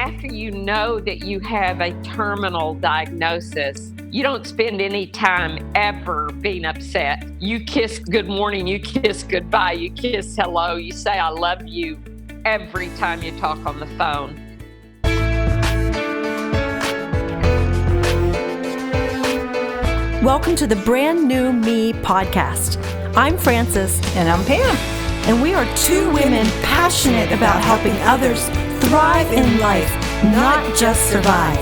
after you know that you have a terminal diagnosis, you don't spend any time ever being upset. You kiss good morning, you kiss goodbye, you kiss hello, you say I love you every time you talk on the phone. Welcome to the Brand New Me podcast. I'm Frances. And I'm Pam. And we are two women passionate about helping others thrive in life, not just survive.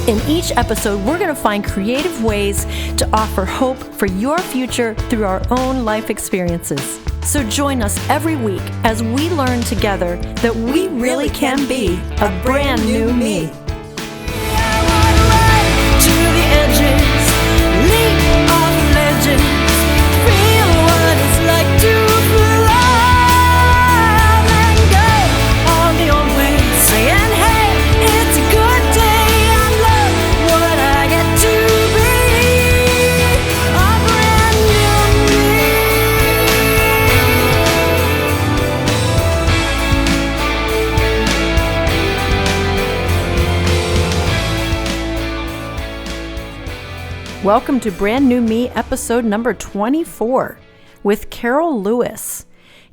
In each episode, we're going to find creative ways to offer hope for your future through our own life experiences. So join us every week as we learn together that we really can be a brand new me. Welcome to Brand New Me, episode number 24 with Carole Lewis.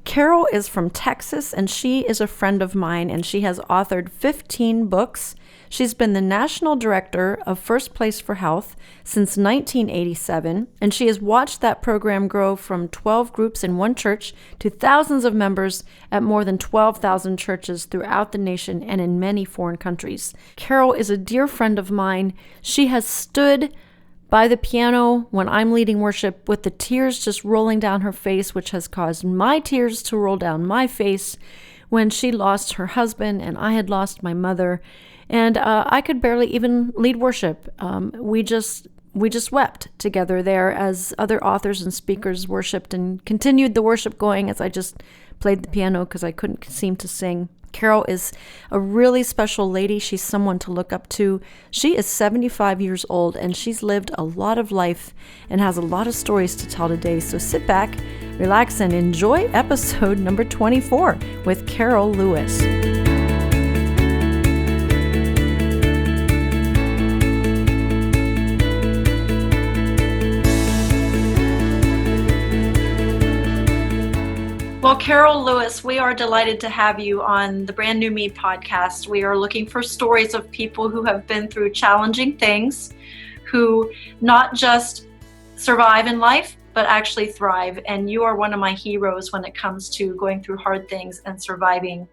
Carole is from Texas and she is a friend of mine and she has authored 15 books. She's been the national director of First Place for Health since 1987, and she has watched that program grow from 12 groups in one church to thousands of members at more than 12,000 churches throughout the nation and in many foreign countries. Carole is a dear friend of mine. She has stood by the piano when I'm leading worship with the tears just rolling down her face, which has caused my tears to roll down my face when she lost her husband and I had lost my mother. And I could barely even lead worship. We just wept together there as other authors and speakers worshiped and continued the worship going as I just played the piano because I couldn't seem to sing. Carole is a really special lady. She's someone to look up to. She is 75 years old and she's lived a lot of life and has a lot of stories to tell today. So sit back, relax, and enjoy episode number 24 with Carole Lewis. Well, Carole Lewis, we are delighted to have you on the Brand New Me podcast. We are looking for stories of people who have been through challenging things, who not just survive in life, but actually thrive. And you are one of my heroes when it comes to going through hard things and surviving.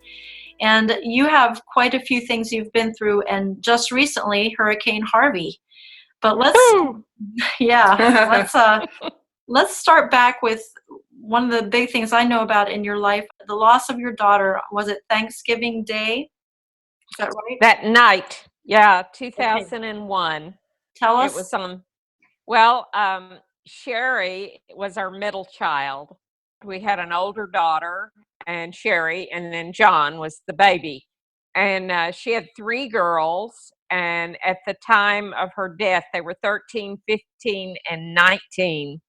And you have quite a few things you've been through, and just recently, Hurricane Harvey. But let's start back with one of the big things I know about in your life, the loss of your daughter. Was it Thanksgiving Day? Is that right? That night, 2001. Okay. Tell us. It was Sherry was our middle child. We had an older daughter, and Sherry, and then John was the baby. And she had three girls, and at the time of her death, they were 13, 15, and 19.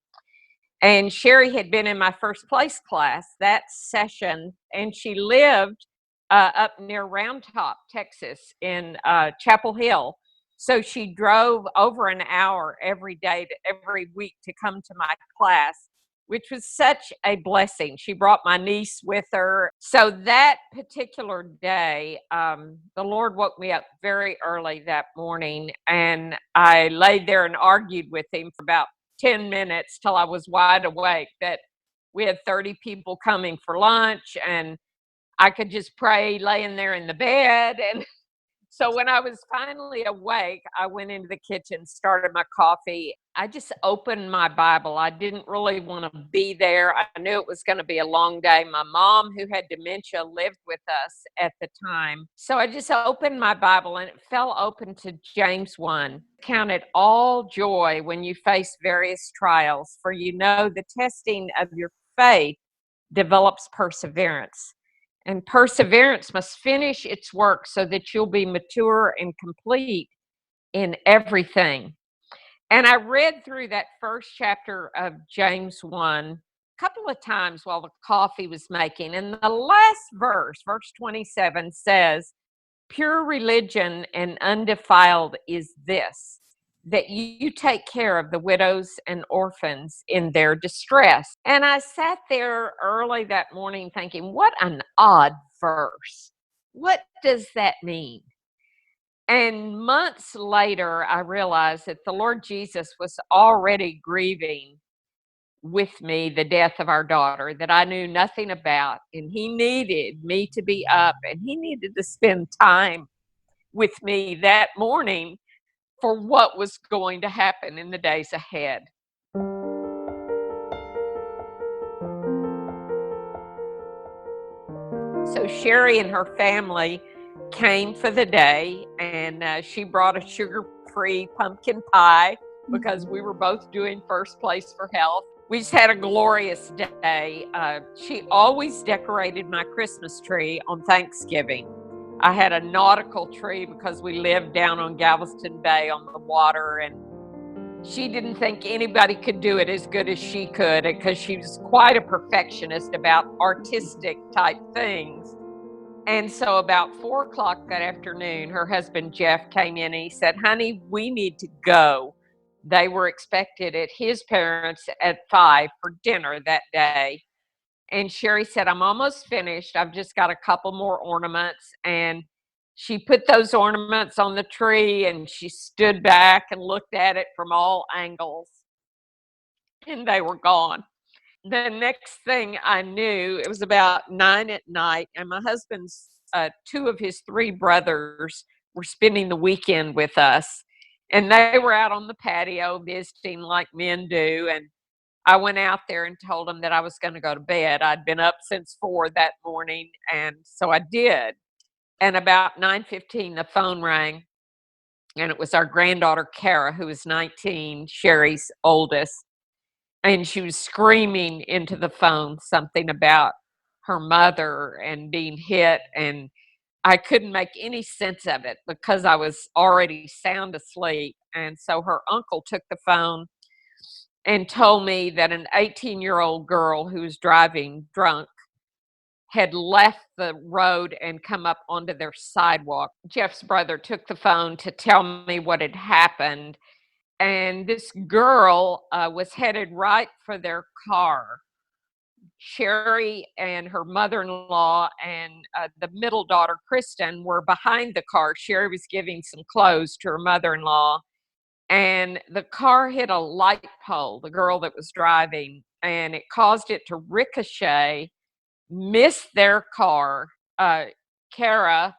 And Sherry had been in my first place class that session, and she lived up near Round Top, Texas, in Chapel Hill. So she drove over an hour every week to come to my class, which was such a blessing. She brought my niece with her. So that particular day, the Lord woke me up very early that morning, and I laid there and argued with him for about 10 minutes till I was wide awake that we had 30 people coming for lunch and I could just pray laying there in the bed. And so when I was finally awake, I went into the kitchen, started my coffee. I just opened my Bible. I didn't really want to be there. I knew it was going to be a long day. My mom, who had dementia, lived with us at the time. So I just opened my Bible and it fell open to James 1. Count it all joy when you face various trials, for you know the testing of your faith develops perseverance. And perseverance must finish its work so that you'll be mature and complete in everything. And I read through that first chapter of James 1 couple of times while the coffee was making. And the last verse, verse 27, says, "Pure religion and undefiled is this, that you take care of the widows and orphans in their distress." And I sat there early that morning thinking, what an odd verse. What does that mean? And months later, I realized that the Lord Jesus was already grieving with me the death of our daughter that I knew nothing about. And he needed me to be up, and he needed to spend time with me that morning for what was going to happen in the days ahead. So Sherry and her family came for the day, and she brought a sugar-free pumpkin pie because we were both doing first place for health. We just had a glorious day. She always decorated my Christmas tree on Thanksgiving. I had a nautical tree because we lived down on Galveston Bay on the water, and she didn't think anybody could do it as good as she could because she was quite a perfectionist about artistic type things. And so about 4 o'clock that afternoon, her husband Jeff came in and he said, "Honey, we need to go." They were expected at his parents at 5 for dinner that day. And Sherry said, "I'm almost finished. I've just got a couple more ornaments." And she put those ornaments on the tree and she stood back and looked at it from all angles, and they were gone. The next thing I knew, it was about 9 at night, and my husband's two of his three brothers were spending the weekend with us. And they were out on the patio visiting like men do. And I went out there and told them that I was going to go to bed. I'd been up since 4 that morning, and so I did. And about 9:15, the phone rang, and it was our granddaughter, Kara, who was 19, Sherry's oldest. And she was screaming into the phone something about her mother and being hit. And I couldn't make any sense of it because I was already sound asleep. And so her uncle took the phone and told me that an 18-year-old girl who was driving drunk had left the road and come up onto their sidewalk. Jeff's brother took the phone to tell me what had happened. And this girl was headed right for their car. Sherry and her mother-in-law and the middle daughter, Kristen, were behind the car. Sherry was giving some clothes to her mother-in-law, and the car hit a light pole, the girl that was driving, and it caused it to ricochet, miss their car. Kara,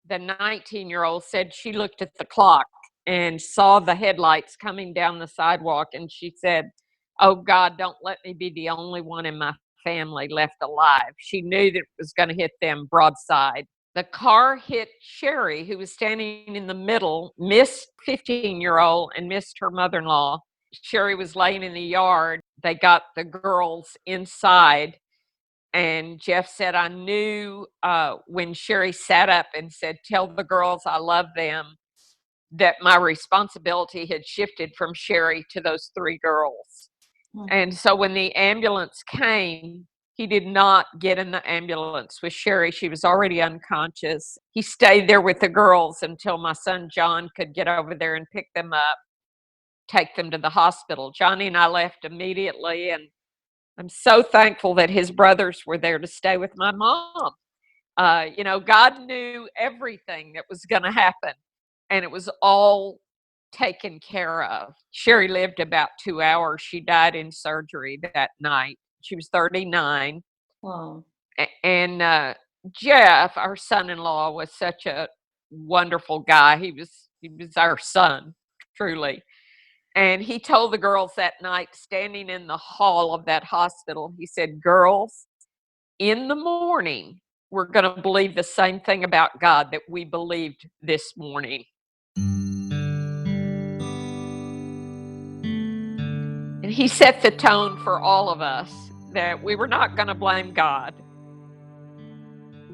the 19-year-old, said she looked at the clock and saw the headlights coming down the sidewalk, and she said, "Oh God, don't let me be the only one in my family left alive." She knew that it was going to hit them broadside. The car hit Sherry, who was standing in the middle, missed 15-year-old and missed her mother-in-law. Sherry was laying in the yard. They got the girls inside. And Jeff said, "I knew when Sherry sat up and said, 'Tell the girls I love them,' that my responsibility had shifted from Sherry to those three girls." And so when the ambulance came, he did not get in the ambulance with Sherry. She was already unconscious. He stayed there with the girls until my son John could get over there and pick them up, take them to the hospital. Johnny and I left immediately, and I'm so thankful that his brothers were there to stay with my mom. God knew everything that was going to happen, and it was all taken care of. Sherry lived about 2 hours. She died in surgery that night. She was 39. Wow. And Jeff, our son-in-law, was such a wonderful guy. He was our son, truly. And he told the girls that night, standing in the hall of that hospital, he said, "Girls, in the morning, we're going to believe the same thing about God that we believed this morning." And he set the tone for all of us that we were not going to blame God.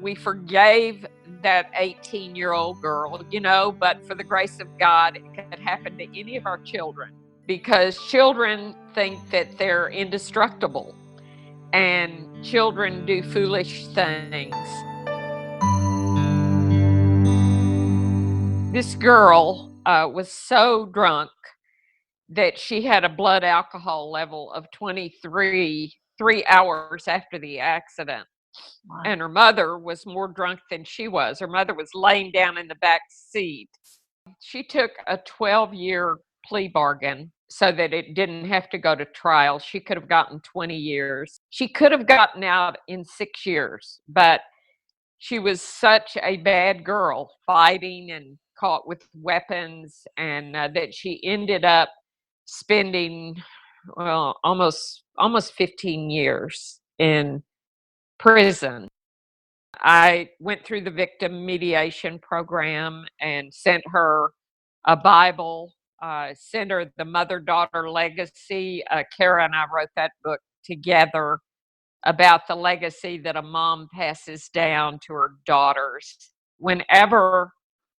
We forgave that 18-year-old girl, but for the grace of God, it could happen to any of our children because children think that they're indestructible. and children do foolish things. This girl was so drunk that she had a blood alcohol level of 23 3 hours after the accident. Wow. And her mother was more drunk than she was. Her mother was laying down in the back seat. She took a 12-year plea bargain so that it didn't have to go to trial. She could have gotten 20 years. She could have gotten out in 6 years, but she was such a bad girl, fighting and caught with weapons, and that she ended up spending, well, almost 15 years in prison. I went through the victim mediation program and sent her a Bible, sent her the Mother Daughter Legacy. Kara and I wrote that book together about the legacy that a mom passes down to her daughters. Whenever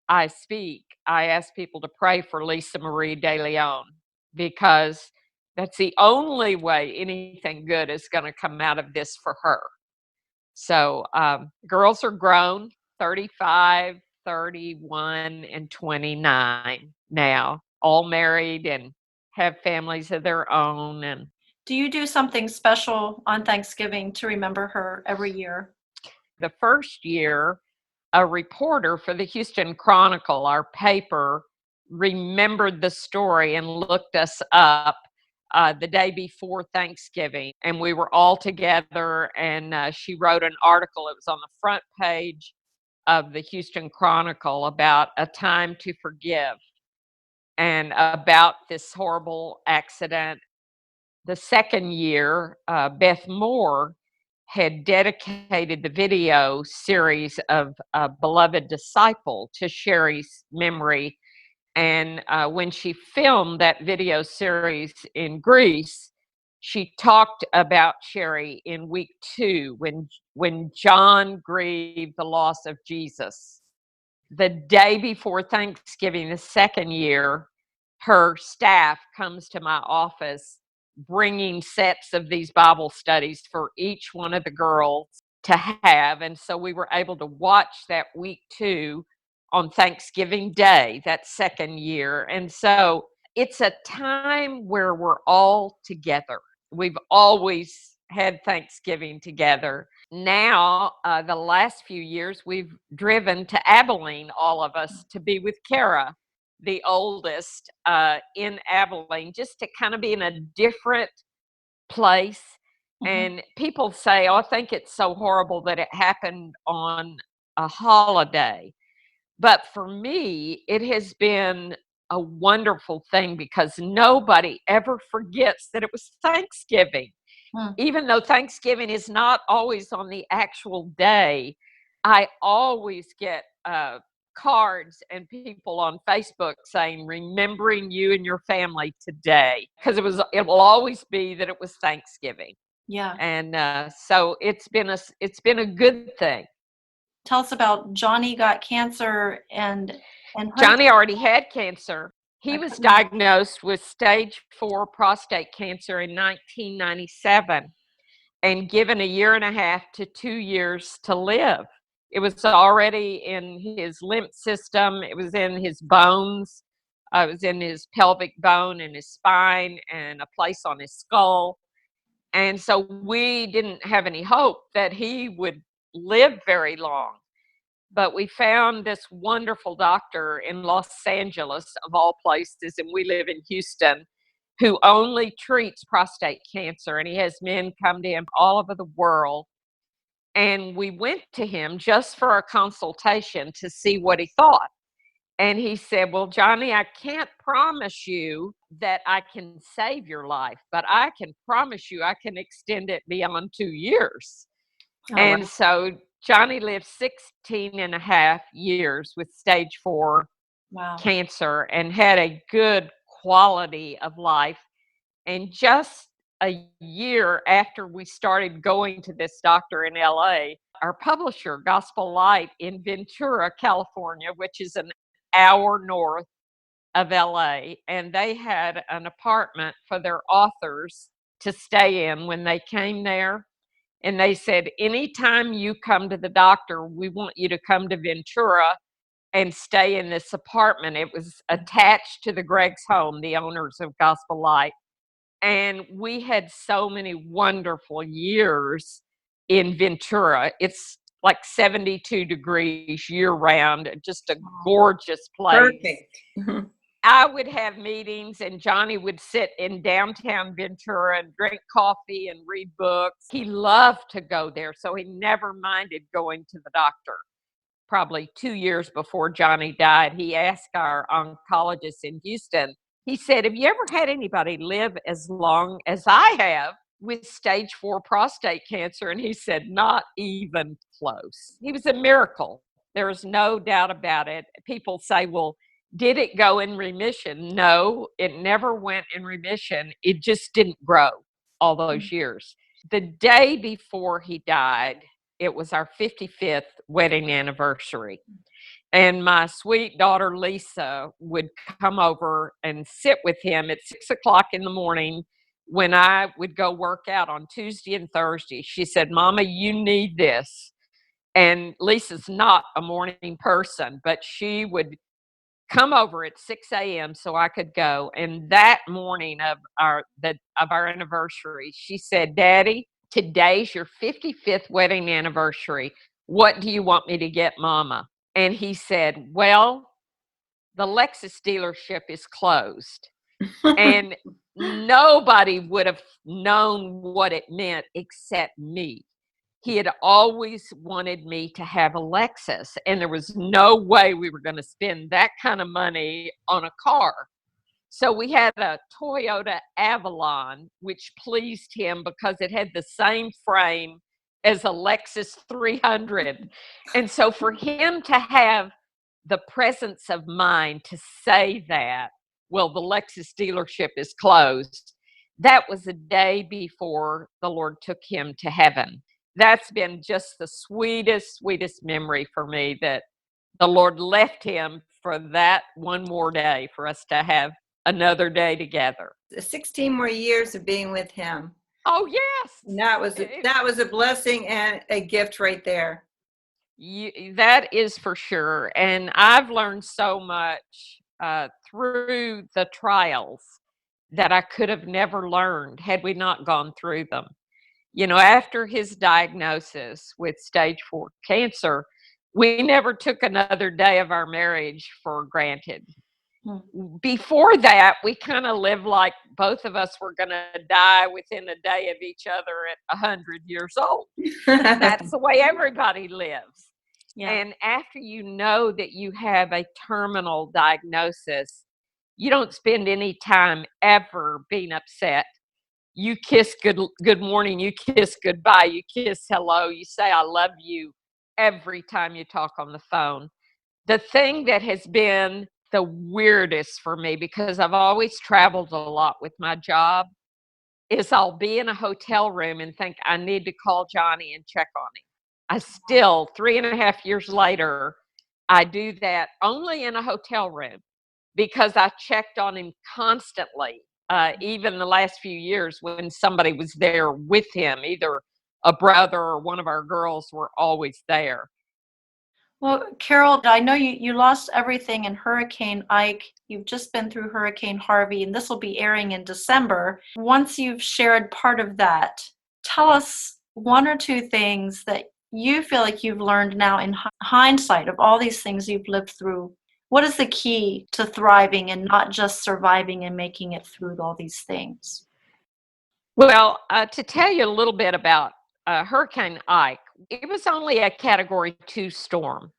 I speak, I ask people to pray for Lisa Marie De Leon, because that's the only way anything good is going to come out of this for her. So girls are grown, 35, 31, and 29 now, all married and have families of their own. And Do you do something special on Thanksgiving to remember her every year? the first year, a reporter for the Houston Chronicle, our paper, remembered the story and looked us up the day before Thanksgiving. And we were all together, and she wrote an article. It was on the front page of the Houston Chronicle about a time to forgive and about this horrible accident. The second year, Beth Moore had dedicated the video series of Beloved Disciple to Sherry's memory. And when she filmed that video series in Greece, she talked about Sherry in week 2 when John grieved the loss of Jesus. The day before Thanksgiving, the second year, her staff comes to my office bringing sets of these Bible studies for each one of the girls to have. And so we were able to watch that week 2 on Thanksgiving Day, that second year. And so it's a time where we're all together. We've always had Thanksgiving together. Now, the last few years, we've driven to Abilene, all of us, to be with Kara, the oldest, in Abilene, just to kind of be in a different place. And people say, oh, I think it's so horrible that it happened on a holiday. But for me, it has been a wonderful thing because nobody ever forgets that it was Thanksgiving. Mm. Even though Thanksgiving is not always on the actual day, I always get cards and people on Facebook saying, remembering you and your family today, because it will always be that it was Thanksgiving. Yeah. And so it's been a good thing. Tell us about Johnny got cancer and Johnny already had cancer. He I was couldn't imagine. diagnosed with stage 4 prostate cancer in 1997 and given a year and a half to 2 years to live. It was already in his lymph system, it was in his bones, it was in his pelvic bone and his spine and a place on his skull. And so we didn't have any hope that he would live very long. But we found this wonderful doctor in Los Angeles, of all places, and we live in Houston, who only treats prostate cancer. And he has men come to him all over the world. And we went to him just for a consultation to see what he thought. And he said, well, Johnny, I can't promise you that I can save your life, but I can promise you I can extend it beyond 2 years. Oh, And wow. so Johnny lived 16 and a half years with stage 4 Wow. cancer and had a good quality of life. And just a year after we started going to this doctor in LA, our publisher, Gospel Light in Ventura, California, which is an hour north of LA, and they had an apartment for their authors to stay in when they came there. And they said, anytime you come to the doctor, we want you to come to Ventura and stay in this apartment. It was attached to the Greg's home, the owners of Gospel Light. And we had so many wonderful years in Ventura. It's like 72 degrees year round, just a gorgeous place. Perfect. I would have meetings, and Johnny would sit in downtown Ventura and drink coffee and read books. He loved to go there, so he never minded going to the doctor. Probably 2 years before Johnny died, he asked our oncologist in Houston, he said, have you ever had anybody live as long as I have with stage 4 prostate cancer? And he said, not even close. He was a miracle. There is no doubt about it. People say, well, did it go in remission? No, it never went in remission. It just didn't grow all those years. The day before he died, it was our 55th wedding anniversary. And my sweet daughter, Lisa, would come over and sit with him at 6 o'clock in the morning when I would go work out on Tuesday and Thursday. She said, Mama, you need this. And Lisa's not a morning person, but she would come over at 6 a.m. so I could go. And that morning of our anniversary, she said, Daddy, today's your 55th wedding anniversary. What do you want me to get Mama? And he said, well, the Lexus dealership is closed. And nobody would have known what it meant except me. He had always wanted me to have a Lexus, and there was no way we were going to spend that kind of money on a car. So we had a Toyota Avalon, which pleased him because it had the same frame as a Lexus 300. And so for him to have the presence of mind to say that, well, the Lexus dealership is closed, that was the day before the Lord took him to heaven. That's been just the sweetest, sweetest memory for me, that the Lord left him for that one more day for us to have another day together. 16 more years of being with him. Oh, yes. And that was a blessing and a gift right there. That is for sure. And I've learned so much through the trials that I could have never learned had we not gone through them. You know, after his diagnosis with stage 4 cancer, we never took another day of our marriage for granted. Before that, we kind of lived like both of us were going to die within a day of each other at 100 years old. That's the way everybody lives. Yeah. And after you know that you have a terminal diagnosis, you don't spend any time ever being upset. You kiss good morning, you kiss goodbye, you kiss hello, you say I love you every time you talk on the phone. The thing that has been the weirdest for me, because I've always traveled a lot with my job, is I'll be in a hotel room and think I need to call Johnny and check on him. I still, 3.5 years later, I do that only in a hotel room because I checked on him constantly. Even the last few years when somebody was there with him, either a brother or one of our girls were always there. Well, Carole, I know you lost everything in Hurricane Ike. You've just been through Hurricane Harvey, and this will be airing in December. Once you've shared part of that, tell us one or two things that you feel like you've learned now in hindsight of all these things you've lived through. What is the key to thriving and not just surviving and making it through all these things? Well, to tell you a little bit about Hurricane Ike, it was only a Category 2 storm.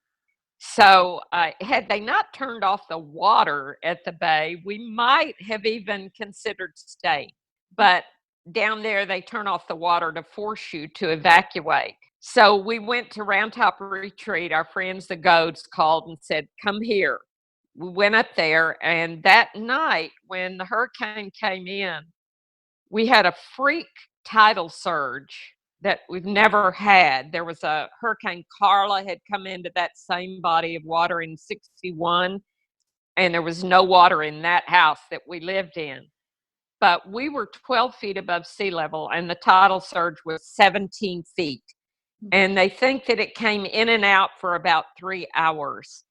So had they not turned off the water at the bay, we might have even considered staying. But down there, they turn off the water to force you to evacuate. So we went to Round Top Retreat. Our friends, the Goads, called and said, come here. We went up there, and that night when the hurricane came in, we had a freak tidal surge that we've never had. There was a Hurricane Carla had come into that same body of water in 61, and there was no water in that house that we lived in. but we were 12 feet above sea level, and the tidal surge was 17 feet. And they think that it came in and out for about 3 hours.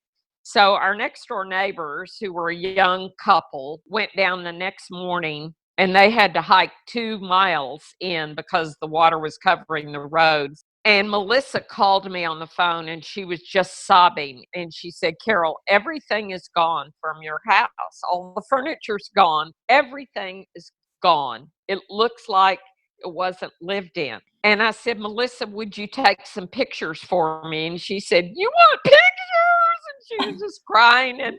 So our next door neighbors, who were a young couple, went down the next morning, and they had to hike 2 miles in because the water was covering the roads. And Melissa called me on the phone, and she was just sobbing. And she said, Carole, everything is gone from your house. All the furniture's gone. Everything is gone. It looks like it wasn't lived in. And I said, Melissa, would you take some pictures for me? And she said, you want pictures? And she was just crying. And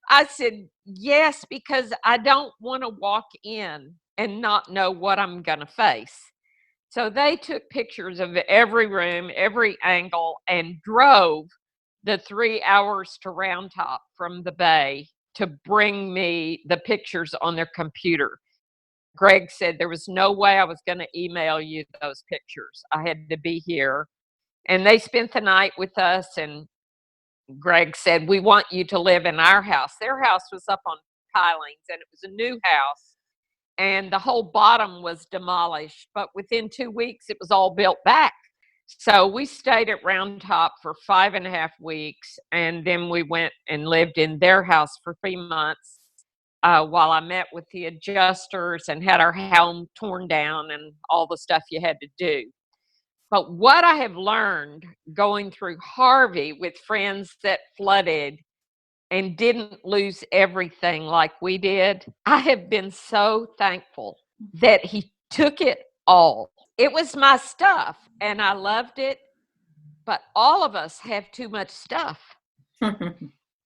I said, yes, because I don't want to walk in and not know what I'm going to face. So they took pictures of every room, every angle, and drove the 3 hours to Round Top from the bay to bring me the pictures on their computer. Greg said there was no way I was going to email you those pictures. I had to be here. And they spent the night with us, and Greg said, we want you to live in our house. Their house was up on pilings, and it was a new house, and the whole bottom was demolished. But within 2 weeks, it was all built back. So we stayed at Round Top for 5.5 weeks, and then we went and lived in their house for 3 months. While I met with the adjusters and had our home torn down and all the stuff you had to do. But what I have learned going through Harvey with friends that flooded and didn't lose everything like we did, I have been so thankful that he took it all. It was my stuff and I loved it, but all of us have too much stuff.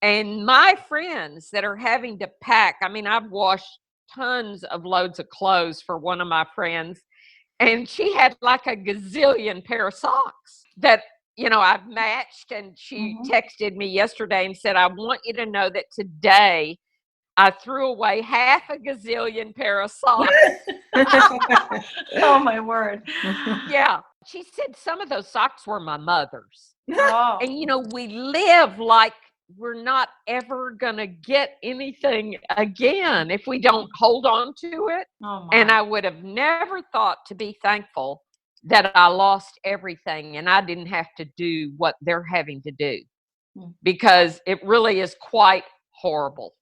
And my friends that are having to pack, I mean, I've washed tons of loads of clothes for one of my friends, and she had like a gazillion pair of socks that, I've matched. And she texted me yesterday and said, I want you to know that today I threw away half a gazillion pair of socks. Oh, my word. Yeah. She said some of those socks were my mother's. Oh. And, we live like we're not ever going to get anything again if we don't hold on to it. Oh, and I would have never thought to be thankful that I lost everything and I didn't have to do what they're having to do, because it really is quite horrible.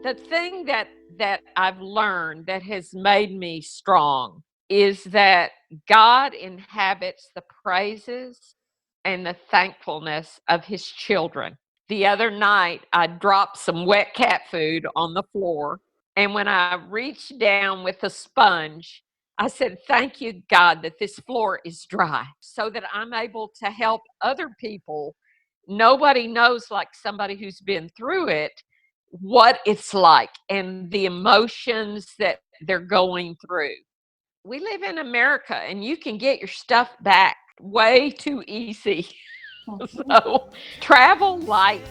The thing that I've learned that has made me strong is that God inhabits the praises and the thankfulness of his children. The other night, I dropped some wet cat food on the floor, and when I reached down with a sponge, I said, thank you, God, that this floor is dry so that I'm able to help other people. Nobody knows like somebody who's been through it what it's like and the emotions that they're going through. We live in America and you can get your stuff back way too easy. So travel light